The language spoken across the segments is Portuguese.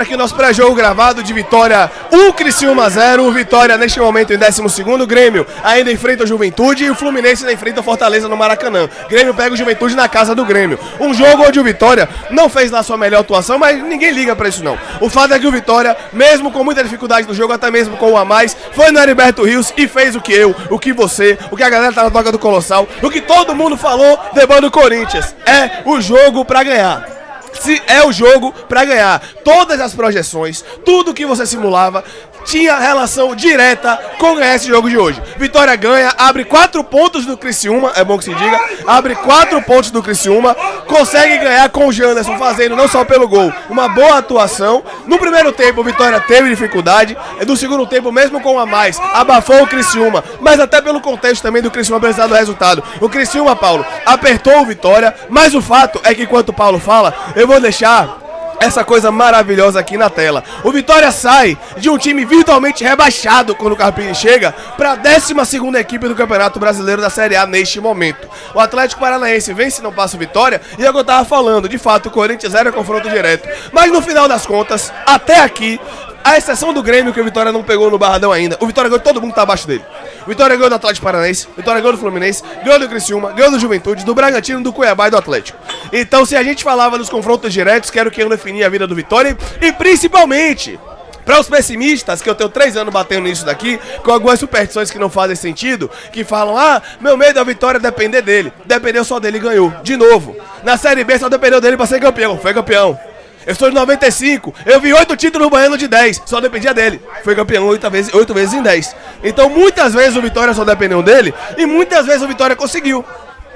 Aqui nosso pré-jogo gravado de Vitória 1, Criciúma 0, Vitória neste momento em 12º, Grêmio ainda enfrenta o Juventude e o Fluminense ainda enfrenta o Fortaleza no Maracanã. Grêmio pega o Juventude na casa do Grêmio. Um jogo onde o Vitória não fez lá sua melhor atuação, mas ninguém liga pra isso não. O fato é que o Vitória, mesmo com muita dificuldade no jogo, até mesmo com o a mais, foi no Heriberto Rios e fez o que eu, o que você, o que a galera tá na toca do Colossal, o que todo mundo falou depois do Corinthians. É o jogo pra ganhar. Se é o jogo pra ganhar. Todas as projeções, tudo que você simulava, tinha relação direta com ganhar esse jogo de hoje. Vitória ganha, abre 4 pontos do Criciúma, é bom que se diga, abre 4 pontos do Criciúma, consegue ganhar com o Janderson fazendo não só pelo gol, uma boa atuação. No primeiro tempo o Vitória teve dificuldade, no segundo tempo mesmo com a mais, abafou o Criciúma, mas até pelo contexto também do Criciúma precisar do resultado. O Criciúma, Paulo, apertou o Vitória, mas o fato é que enquanto o Paulo fala, eu vou deixar essa coisa maravilhosa aqui na tela. O Vitória sai de um time virtualmente rebaixado quando o Carpini chega para a 12ª equipe do Campeonato Brasileiro da Série A neste momento. O Atlético Paranaense vence e não passa o Vitória, e é o que eu tava falando, de fato o Corinthians era confronto direto. Mas no final das contas, até aqui, a exceção do Grêmio, que o Vitória não pegou no Barradão ainda, o Vitória ganhou de todo mundo que tá abaixo dele. O Vitória ganhou do Atlético Paranaense, o Vitória ganhou do Fluminense, ganhou do Criciúma, ganhou do Juventude, do Bragantino, do Cuiabá e do Atlético. Então, se a gente falava dos confrontos diretos, quero que eu definia a vida do Vitória e principalmente para os pessimistas, que eu tenho 3 anos batendo nisso daqui, com algumas superstições que não fazem sentido, que falam, meu medo é a Vitória depender dele. Dependeu só dele e ganhou. De novo. Na Série B só dependeu dele para ser campeão. Foi campeão. Eu sou de 95, eu vi 8 títulos no Baiano de 10, só dependia dele. Foi campeão 8 vezes em 10. Então muitas vezes o Vitória só dependeu dele e muitas vezes o Vitória conseguiu.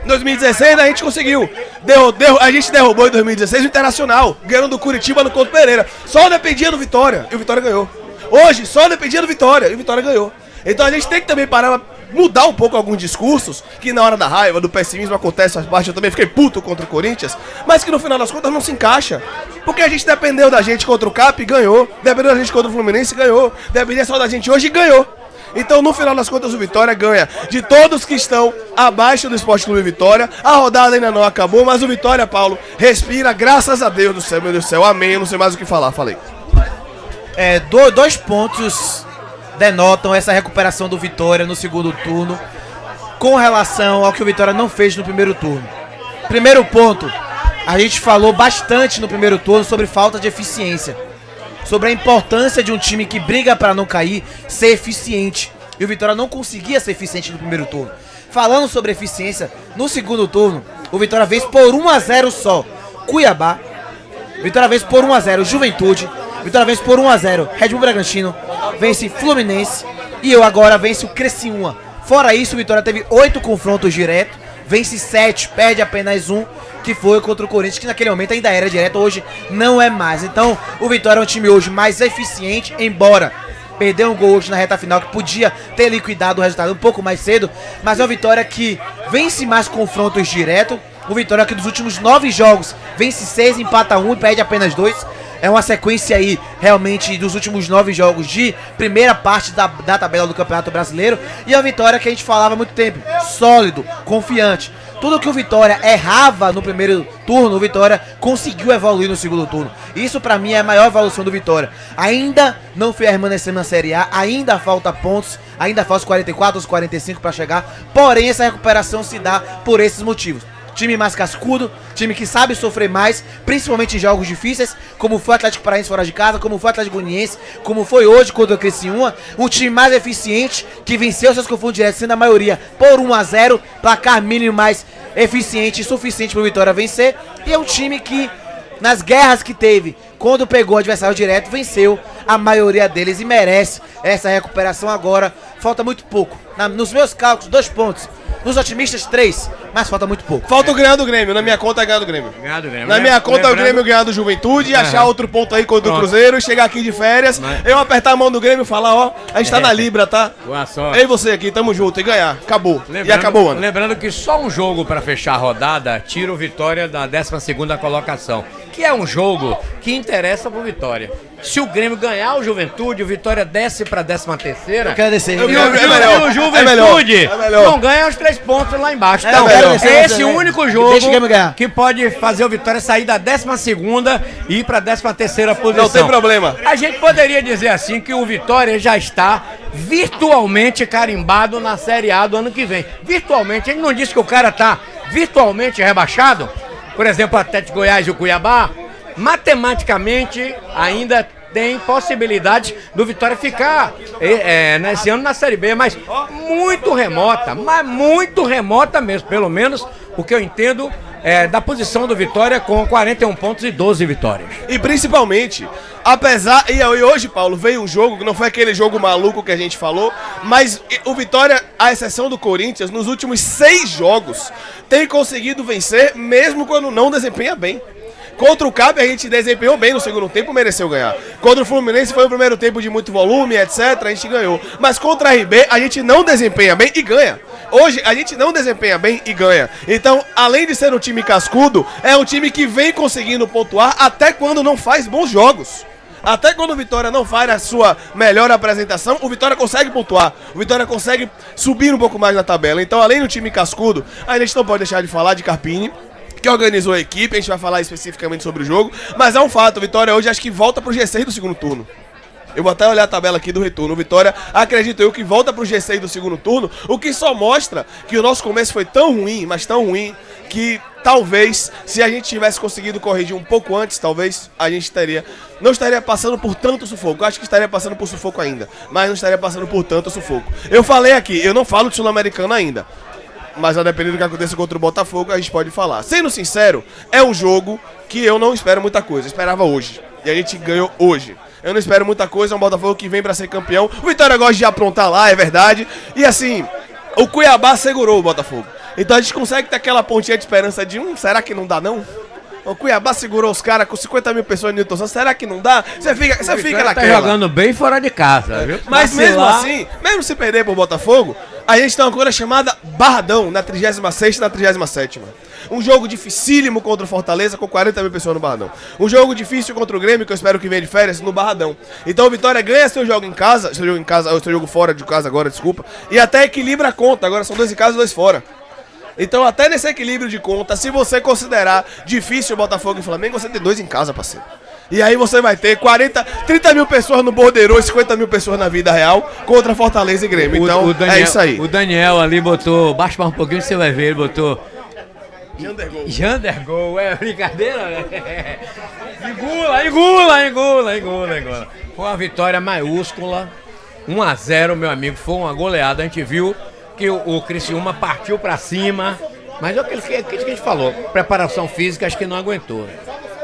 Em 2016 a gente conseguiu. A gente derrubou em 2016 o Internacional, ganhando do Curitiba no Couto Pereira. Só dependia do Vitória e o Vitória ganhou. Hoje só dependia do Vitória e o Vitória ganhou. Então a gente tem que também parar pra mudar um pouco alguns discursos, que na hora da raiva, do pessimismo acontece, faz parte, eu também fiquei puto contra o Corinthians, mas que no final das contas não se encaixa. Porque a gente dependeu da gente contra o Cap e ganhou, dependeu da gente contra o Fluminense e ganhou, dependia só da gente hoje e ganhou. Então no final das contas o Vitória ganha de todos que estão abaixo do Sport Clube Vitória. A rodada ainda não acabou, mas o Vitória, Paulo, respira, graças a Deus do céu, meu Deus do céu, amém, eu não sei mais o que falar, falei. 2 pontos denotam essa recuperação do Vitória no segundo turno com relação ao que o Vitória não fez no primeiro turno. Primeiro ponto, a gente falou bastante no primeiro turno sobre falta de eficiência, sobre a importância de um time que briga para não cair ser eficiente, e o Vitória não conseguia ser eficiente no primeiro turno. Falando sobre eficiência, no segundo turno o Vitória vence por 1-0 só Cuiabá, Vitória vence por 1-0 Juventude, Vitória vence por 1-0 Red Bull Bragantino, vence Fluminense e eu agora vence o Criciúma. Fora isso, o Vitória teve 8 confrontos diretos, vence 7, perde apenas 1, que foi contra o Corinthians, que naquele momento ainda era direto, hoje não é mais. Então o Vitória é um time hoje mais eficiente, embora perdeu um gol hoje na reta final, que podia ter liquidado o resultado um pouco mais cedo, mas é o Vitória que vence mais confrontos diretos. O Vitória que dos últimos 9 jogos vence 6, empata 1 e perde apenas 2. É uma sequência aí, realmente, dos últimos 9 jogos de primeira parte da tabela do Campeonato Brasileiro. E a Vitória que a gente falava há muito tempo, sólido, confiante. Tudo que o Vitória errava no primeiro turno, o Vitória conseguiu evoluir no segundo turno. Isso pra mim é a maior evolução do Vitória. Ainda não permanecendo na Série A, ainda falta pontos, ainda falta os 44, os 45 pra chegar. Porém, essa recuperação se dá por esses motivos. Time mais cascudo, time que sabe sofrer mais, principalmente em jogos difíceis, como foi o Atlético Paranaense fora de casa, como foi o Atlético Goianiense, como foi hoje contra o Criciúma. Um time mais eficiente, que venceu seus confrontos diretos, sendo a maioria por 1-0, placar mínimo mais eficiente e suficiente para o Vitória vencer. E é um time que, nas guerras que teve, quando pegou o adversário direto, venceu a maioria deles e merece essa recuperação agora. Falta muito pouco. Nos meus cálculos, 2 pontos. Nos otimistas, 3, mas falta muito pouco. Falta o ganhar do Grêmio, na minha conta é ganhar do Grêmio. Ganhar do Grêmio. Na minha conta é o Grêmio ganhar do Juventude, achar outro ponto aí contra o Cruzeiro, chegar aqui de férias, eu apertar a mão do Grêmio e falar, a gente tá na Libra, tá? Boa sorte. Eu e você aqui, tamo junto, e ganhar, acabou. E acabou o ano. Lembrando que só um jogo pra fechar a rodada tira o Vitória da 12ª colocação, que é um jogo que interessa pro Vitória. Se o Grêmio ganhar ganhar o Juventude, o Vitória desce pra 13ª. Eu quero descer. E o Juventude não ganha os 3 pontos lá embaixo. Então, é esse o único jogo que pode fazer o Vitória sair da 12ª e ir pra 13ª posição. Não tem problema. A gente poderia dizer assim que o Vitória já está virtualmente carimbado na Série A do ano que vem. Virtualmente. A gente não disse que o cara tá virtualmente rebaixado. Por exemplo, o Atlético Goiás e o Cuiabá. Matematicamente ainda tem possibilidade do Vitória ficar nesse ano na Série B, mas muito remota mesmo, pelo menos o que eu entendo da posição do Vitória com 41 pontos e 12 vitórias. E principalmente, apesar, e hoje, Paulo, veio um jogo que não foi aquele jogo maluco que a gente falou, mas o Vitória, à exceção do Corinthians, nos últimos 6 jogos, tem conseguido vencer mesmo quando não desempenha bem. Contra o CAP a gente desempenhou bem no segundo tempo, mereceu ganhar. Contra o Fluminense foi o primeiro tempo de muito volume, etc, a gente ganhou. Mas contra a RB a gente não desempenha bem e ganha. Hoje a gente não desempenha bem e ganha. Então, além de ser um time cascudo, é um time que vem conseguindo pontuar até quando não faz bons jogos. Até quando o Vitória não faz a sua melhor apresentação, o Vitória consegue pontuar. O Vitória consegue subir um pouco mais na tabela. Então, além do time cascudo, a gente não pode deixar de falar de Carpini, que organizou a equipe, a gente vai falar especificamente sobre o jogo, mas é um fato, o Vitória hoje acho que volta pro G6 do segundo turno. Eu vou até olhar a tabela aqui do retorno. O Vitória, acredito eu, que volta pro G6 do segundo turno, o que só mostra que o nosso começo foi tão ruim, mas tão ruim, que talvez, se a gente tivesse conseguido corrigir um pouco antes, talvez a gente não estaria passando por tanto sufoco. Eu acho que estaria passando por sufoco ainda, mas não estaria passando por tanto sufoco. Eu falei aqui, eu não falo de Sul-Americano ainda, mas a depender do que aconteça contra o Botafogo, a gente pode falar. Sendo sincero, é um jogo que eu não espero muita coisa. Eu esperava hoje. E a gente ganhou hoje. Eu não espero muita coisa, é um Botafogo que vem pra ser campeão. O Vitória gosta de aprontar lá, é verdade. E assim, o Cuiabá segurou o Botafogo. Então a gente consegue ter aquela pontinha de esperança de, será que não dá não? O Cuiabá segurou os caras com 50 mil pessoas no Newton Santos. Será que não dá? Você fica naquela. Tá jogando bem fora de casa, viu? Mas mesmo assim, mesmo se perder pro Botafogo, a gente tem uma coisa chamada Barradão, na 36ª e na 37ª. Um jogo dificílimo contra o Fortaleza, com 40 mil pessoas no Barradão. Um jogo difícil contra o Grêmio, que eu espero que venha de férias, no Barradão. Então o Vitória ganha seu jogo em casa, seu jogo fora de casa agora, desculpa, e até equilibra a conta. Agora são 2 em casa e 2 fora. Então até nesse equilíbrio de conta, se você considerar difícil o Botafogo e Flamengo, você tem 2 em casa, parceiro. E aí você vai ter 30 mil pessoas no Bordeiro e 50 mil pessoas na vida real contra Fortaleza e Grêmio. Então Daniel, é isso aí. O Daniel ali botou, baixa mais um pouquinho você vai ver, ele botou Jandergol, é brincadeira, né? Engula. Foi uma vitória maiúscula, 1-0, meu amigo, foi uma goleada, a gente viu que o Criciúma partiu pra cima, mas é o que a gente falou, preparação física acho que não aguentou.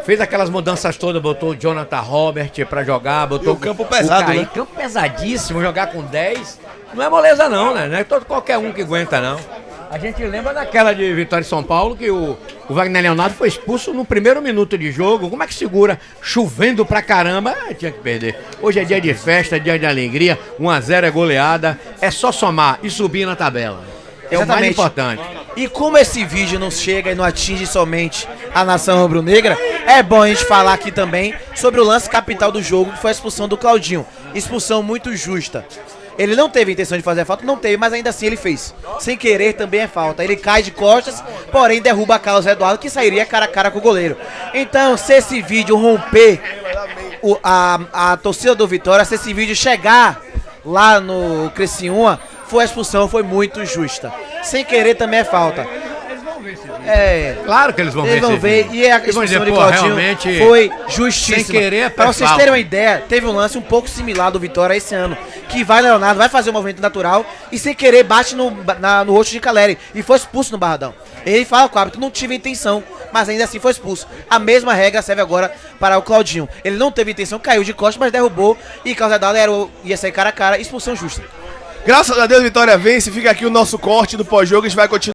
Fez aquelas mudanças todas, botou o Jonathan Robert pra jogar, botou o campo pesado, né? Campo pesadíssimo, jogar com 10, não é moleza não, né? Não é qualquer um que aguenta não. A gente lembra daquela de Vitória e São Paulo, que o Wagner Leonardo foi expulso no primeiro minuto de jogo. Como é que segura? Chovendo pra caramba. Tinha que perder. Hoje é dia de festa, dia de alegria. 1-0 é goleada. É só somar e subir na tabela. É exatamente o mais importante. E como esse vídeo não chega e não atinge somente a nação rubro-negra, é bom a gente falar aqui também sobre o lance capital do jogo, que foi a expulsão do Claudinho. Expulsão muito justa. Ele não teve a intenção de fazer a falta, não teve, mas ainda assim ele fez. Sem querer também é falta. Ele cai de costas, porém derruba Carlos Eduardo, que sairia cara a cara com o goleiro. Então, se esse vídeo romper a torcida do Vitória, se esse vídeo chegar lá no Criciúma, a expulsão foi muito justa. Sem querer também é falta. Claro que eles vão ver. E a expulsão de Claudinho foi justíssima. Sem querer, pra vocês terem uma ideia, teve um lance um pouco similar do Vitória esse ano, que vai Leonardo, vai fazer um movimento natural e sem querer bate no rosto de Caleri e foi expulso no Barradão. Ele fala com o árbitro, não tive intenção, mas ainda assim foi expulso. A mesma regra serve agora para o Claudinho. Ele não teve intenção, caiu de costas, mas derrubou e Carlos Eduardo ia sair cara a cara, expulsão justa. Graças a Deus, Vitória vence. Fica aqui o nosso corte do pós-jogo. A gente vai continuar.